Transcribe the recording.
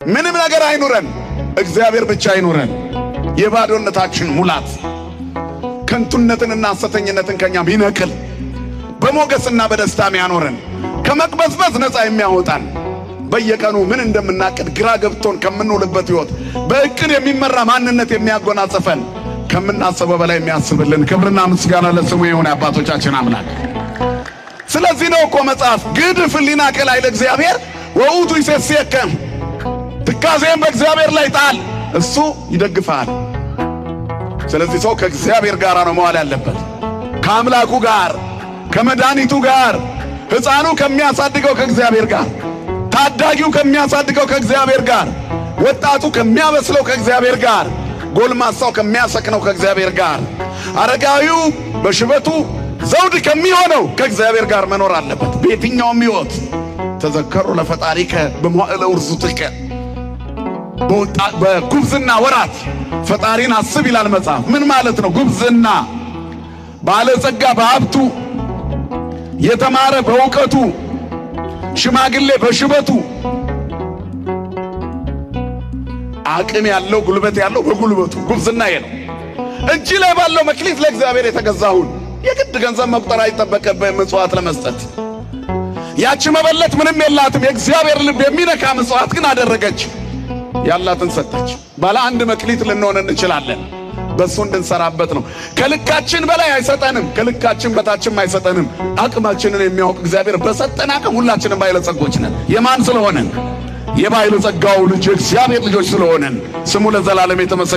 ምንም ነገር አይኑረን፣ እግዚአብሔር ብቻ አይኑረን። የባዶነታችን ሙላት ከንቱነትንና ሐሰተኝነትን ከኛም ይነቅል፣ በሞገስና በደስታም ያኖረን፣ ከመቅበዝበዝ ነፃ የሚያወጣን፣ በየቀኑ ምን እንደምናቅድ ግራ ገብቶን ከምንውልበት ሕይወት በእቅድ የሚመራ ማንነት የሚያጎናጽፈን፣ ከምናስበው በላይ የሚያስብልን ክብርና ምስጋና ለስሙ ይሁን አባቶቻችን አምላክ። ስለዚህ ነው እኮ መጽሐፍ ግድፍ ሕሊናከ ላዕለ እግዚአብሔር ወውእቱ ይሴስየከ፣ ትካዜን በእግዚአብሔር ላይ ጣል እሱ ይደግፋል። ስለዚህ ሰው ከእግዚአብሔር ጋር ነው መዋል ያለበት፣ ከአምላኩ ጋር፣ ከመድኃኒቱ ጋር፣ ሕፃኑ ከሚያሳድገው ከእግዚአብሔር ጋር፣ ታዳጊው ከሚያሳድገው ከእግዚአብሔር ጋር፣ ወጣቱ ከሚያበስለው ከእግዚአብሔር ጋር፣ ጎልማሳው ከሚያሰክነው ከእግዚአብሔር ጋር፣ አረጋዊው በሽበቱ ዘውድ ከሚሆነው ከእግዚአብሔር ጋር መኖር አለበት። በየትኛውም ሕይወት ተዘከሩ ለፈጣሪከ በመዋዕለ ውርዙትከ፣ በጉብዝና ወራት ፈጣሪን አስብ ይላል መጽሐፍ። ምን ማለት ነው? ጉብዝና ባለጸጋ በሀብቱ፣ የተማረ በእውቀቱ፣ ሽማግሌ በሽበቱ፣ አቅም ያለው ጉልበት ያለው በጉልበቱ። ጉብዝና ይሄ ነው። እጅ ላይ ባለው መክሊት ለእግዚአብሔር የተገዛሁን የግድ ገንዘብ መቁጠር አይጠበቅብህም ምጽዋት ለመስጠት። ያቺ መበለት ምንም የላትም፣ የእግዚአብሔር ልብ የሚነካ ምጽዋት ግን አደረገች። ያላትን ሰጠች። ባለ አንድ መክሊት ልንሆን እንችላለን። በሱ እንድንሰራበት ነው። ከልካችን በላይ አይሰጠንም፣ ከልካችን በታችም አይሰጠንም። አቅማችንን የሚያውቅ እግዚአብሔር በሰጠን አቅም ሁላችንም ባለጸጎች ነን። የማን ስለሆነን? የባለጸጋው ልጅ እግዚአብሔር ልጆች ስለሆነን ስሙ ለዘላለም የተመሰገነ